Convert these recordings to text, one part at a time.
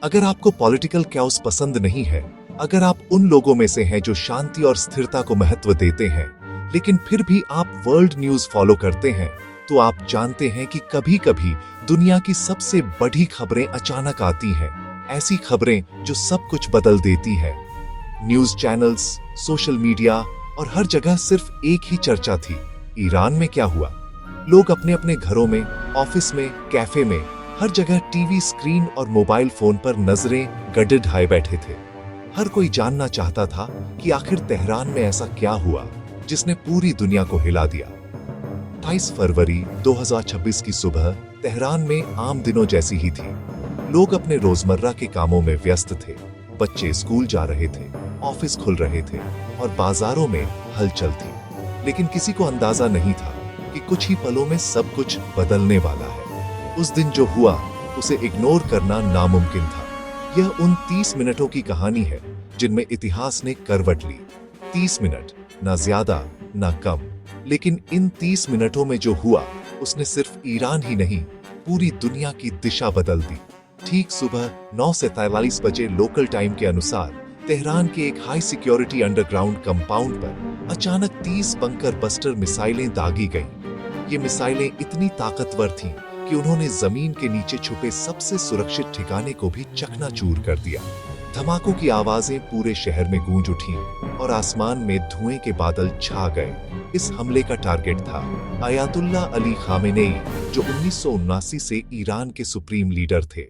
अगर आपको political chaos पसंद नहीं है, अगर आप उन लोगों में से हैं जो शांति और स्थिरता को महत्व देते हैं, लेकिन फिर भी आप वर्ल्ड न्यूज फॉलो करते हैं, तो आप जानते हैं कि कभी-कभी दुनिया की सबसे बड़ी खबरें अचानक आती हैं। ऐसी खबरें जो सब कुछ बदल देती है। न्यूज चैनल्स, सोशल मीडिया और हर जगह सिर्फ एक ही चर्चा थी, ईरान में क्या हुआ। लोग अपने अपने घरों में, ऑफिस में, कैफे में, हर जगह टीवी स्क्रीन और मोबाइल फोन पर नजरें गड्ढे ढाए बैठे थे। हर कोई जानना चाहता था कि आखिर तेहरान में ऐसा क्या हुआ जिसने पूरी दुनिया को हिला दिया। 28 फरवरी 2026 की सुबह तेहरान में आम दिनों जैसी ही थी। लोग अपने रोजमर्रा के कामों में व्यस्त थे। बच्चे स्कूल जा रहे थे, ऑफिस खुल रहे थे और बाजारों में हलचल थी। लेकिन किसी को अंदाजा नहीं था कि कुछ ही पलों में सब कुछ बदलने वाला है। उस दिन जो हुआ उसे इग्नोर करना नामुमकिन था। यह उन 30 मिनटों की कहानी है जिनमें इतिहास ने करवट ली। 30 मिनट, ना ज्यादा ना कम। लेकिन इन 30 मिनटों में जो हुआ उसने सिर्फ ईरान ही नहीं, पूरी दुनिया की दिशा बदल दी। ठीक सुबह 9 से 43 बजे लोकल टाइम के अनुसार तेहरान के एक हाई सिक्योरिटी अंडरग्राउंड कंपाउंड पर अचानक 30 बंकर बस्टर मिसाइलें दागी गईं। ये मिसाइलें इतनी ताकतवर थीं कि उन्होंने जमीन के नीचे छुपे सबसे सुरक्षित ठिकाने को भी चकनाचूर कर दिया। धमाकों की आवाजें पूरे शहर में गूंज उठीं और आसमान में धुएं के बादल छा गए। इस हमले का टारगेट था अयातुल्ला अली खामेनेई, जो 1979 से ईरान के सुप्रीम लीडर थे।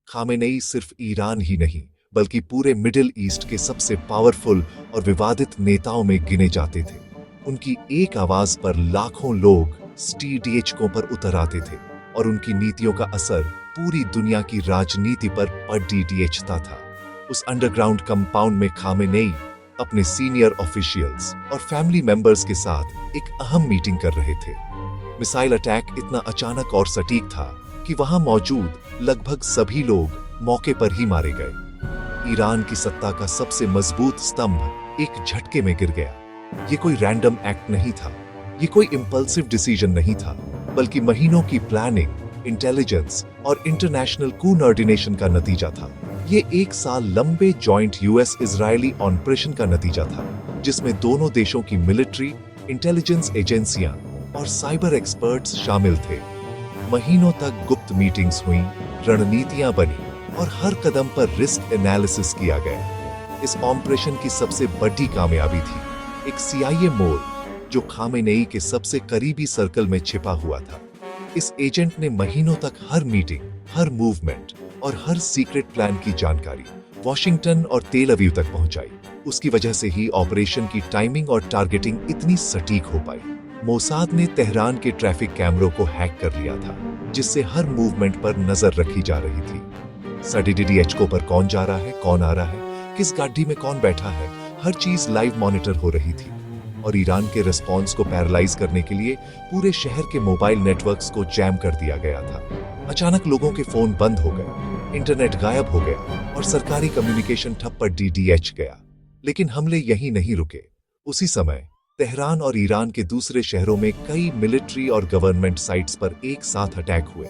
खामेनेई सिर्फ ईरान ही नहीं बल्कि पूरे मिडिल ईस्ट के सबसे पावरफुल और विवादित नेताओं में गिने जाते थे। उनकी एक आवाज पर लाखों लोग स्टीडीएचकों पर उतर आते थे और उनकी नीतियों का असर पूरी दुनिया की राजनीति पर पड़ता था। उस अंडरग्राउंड कंपाउंड में खामेनेई अपने सीनियर ऑफिशियल्स और फैमिली मेंबर्स के साथ एक अहम मीटिंग कर रहे थे। मिसाइल अटैक इतना अचानक और सटीक था कि वहां मौजूद लगभग सभी लोग मौके पर ही मारे गए। ईरान की सत्ता का सबसे मजबूत स्तंभ एक झटके में गिर गया। ये कोई रैंडम एक्ट नहीं था, ये कोई इंपल्सिव डिसीजन नहीं था, बल्कि महीनों की प्लानिंग, इंटेलिजेंस और इंटरनेशनल कोऑर्डिनेशन का नतीजा था। ये एक साल लंबे जॉइंट यूएस इजरायली ऑपरेशन का नतीजा था, जिसमें दोनों देशों की मिलिट्री, इंटेलिजेंस एजेंसियां और साइबर एक्सपर्ट्स शामिल थे। महीनों तक गुप्त मीटिंग्स हुई, रणनीतियां बनी और हर कदम पर रिस्क एनालिसिस किया गया। इस ऑपरेशन की सबसे बड़ी कामयाबी थी एक CIA मोल जो खामेनेई के सबसे करीबी सर्कल में छिपा हुआ था। इस एजेंट ने महीनों तक हर मीटिंग, हर मूवमेंट और हर सीक्रेट प्लान की जानकारी वॉशिंगटन और तेल अवीव तक पहुंचाई। उसकी वजह से ही ऑपरेशन की टाइमिंग और टारगेटिंग इतनी सटीक हो पाई। मोसाद ने तेहरान के ट्रैफिक कैमरों को हैक कर लिया था, जिससे हर मूवमेंट पर नजर रखी जा रही थी। स्टीडीएचको पर कौन जा रहा है, कौन आ रहा है, किस गाड़ी में कौन बैठा है, हर चीज लाइव मॉनिटर हो रही थी। और ईरान के रिस्पॉन्स को पैरालाइज करने के लिए पूरे शहर के मोबाइल नेटवर्क्स को जैम कर दिया गया था। अचानक लोगों के फोन बंद हो गए, इंटरनेट गायब हो गया और सरकारी कम्युनिकेशन ठप पर DDH गया। लेकिन हमले यहीं नहीं रुके। उसी समय तेहरान और ईरान के दूसरे शहरों में कई मिलिट्री और गवर्नमेंट साइट्स पर एक साथ अटैक हुए।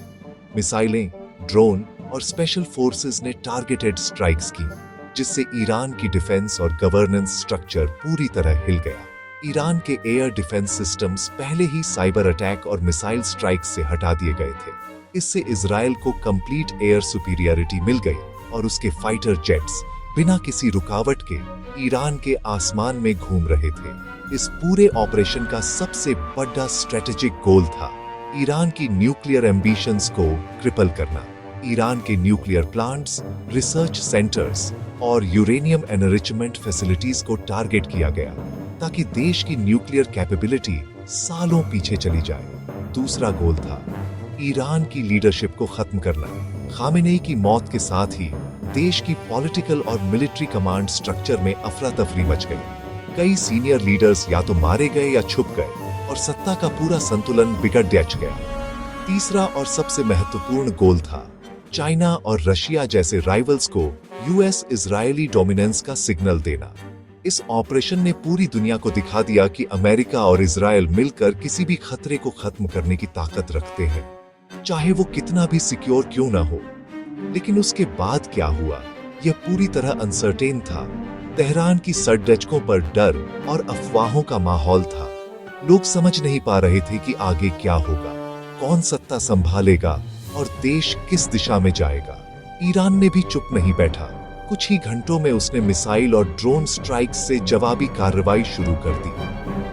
मिसाइलें, ड्रोन और स्पेशल फोर्सेस ने टारगेटेड स्ट्राइक्स की, जिससे ईरान की डिफेंस और गवर्नेंस स्ट्रक्चर पूरी तरह हिल गया। ईरान के एयर डिफेंस सिस्टम्स पहले ही साइबर अटैक और मिसाइल स्ट्राइक्स से हटा दिए गए थे। इससे इजराइल को कंप्लीट एयर सुपीरियरिटी मिल गई और उसके फाइटर जेट्स बिना किसी रुकावट के ईरान के आसमान में घूम रहे थे। इस पूरे ऑपरेशन का सबसे बड़ा स्ट्रेटेजिक गोल था ईरान की न्यूक्लियर एम्बिशंस को क्रिपल करना। ईरान के न्यूक्लियर प्लांट्स, रिसर्च सेंटर्स और यूरेनियम एनरिचमेंट फैसिलिटीज को टारगेट किया गया ताकि देश की न्यूक्लियर कैपेबिलिटी सालों पीछे चली जाए। दूसरा गोल था ईरान की लीडरशिप को खत्म करना। खामेनेई की मौत के साथ ही देश की पॉलिटिकल और मिलिट्री कमांड स्ट्रक्चर में अफरा तफरी मच गई। कई सीनियर लीडर्स या तो मारे गए या छुप गए और सत्ता का पूरा संतुलन बिगड़ गया। तीसरा और सबसे महत्वपूर्ण गोल था चाइना और रशिया जैसे राइवल्स को यूएस इजरायली डोमिनेंस का सिग्नल देना। इस ऑपरेशन ने पूरी दुनिया को दिखा दिया कि अमेरिका और इजरायल मिलकर किसी भी खतरे को खत्म करने की ताकत रखते हैं, चाहे वो कितना भी सिक्योर क्यों ना हो। लेकिन उसके बाद क्या हुआ, यह पूरी तरह अनसर्टेन था। तेहरान की सड़कों पर डर और अफवाहों का माहौल था। लोग समझ नहीं पा रहे थे कि आगे क्या होगा, कौन सत्ता संभालेगा और देश किस दिशा में जाएगा। ईरान ने भी चुप नहीं बैठा। कुछ ही घंटों में उसने मिसाइल और ड्रोन स्ट्राइक्स से जवाबी कार्रवाई शुरू कर दी।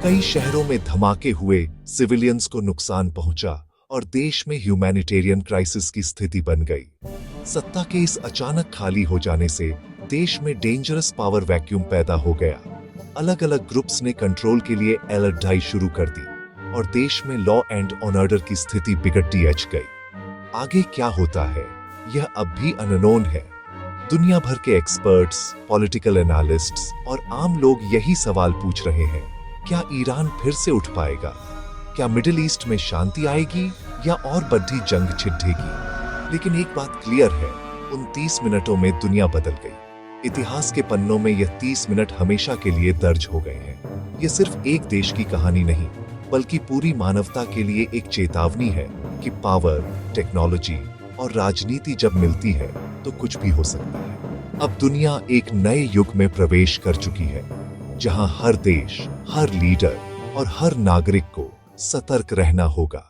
कई शहरों में धमाके हुए, सिविलियंस को नुकसान पहुंचा और देश में ह्यूमैनिटेरियन क्राइसिस की स्थिति बन गई। सत्ता के इस अचानक खाली हो जाने से देश में डेंजरस पावर वैक्यूम पैदा हो गया। अलग अलग ग्रुप्स ने कंट्रोल के लिए लड़ाई शुरू कर दी और देश में लॉ एंड ऑर्डर की स्थिति बिगड़ती गई। आगे क्या होता है, यह अब भी अननोन है। दुनिया भर के एक्सपर्ट्स, पॉलिटिकल एनालिस्ट्स और आम लोग यही सवाल पूछ रहे हैं, क्या ईरान फिर से उठ पाएगा? क्या मिडिल ईस्ट में शांति आएगी या और बढ़ती जंग छिड़ेगी? लेकिन एक बात क्लियर है, उन 30 मिनटों में दुनिया बदल गई। इतिहास के पन्नों में यह 30 मिनट हमेशा के लिए दर्ज हो गए हैं। यह सिर्फ एक देश की कहानी नहीं, बल्कि पूरी मानवता के लिए एक चेतावनी है कि पावर, टेक्नोलॉजी और राजनीति जब मिलती है तो कुछ भी हो सकता है। अब दुनिया एक नए युग में प्रवेश कर चुकी है, जहां हर देश, हर लीडर और हर नागरिक को सतर्क रहना होगा।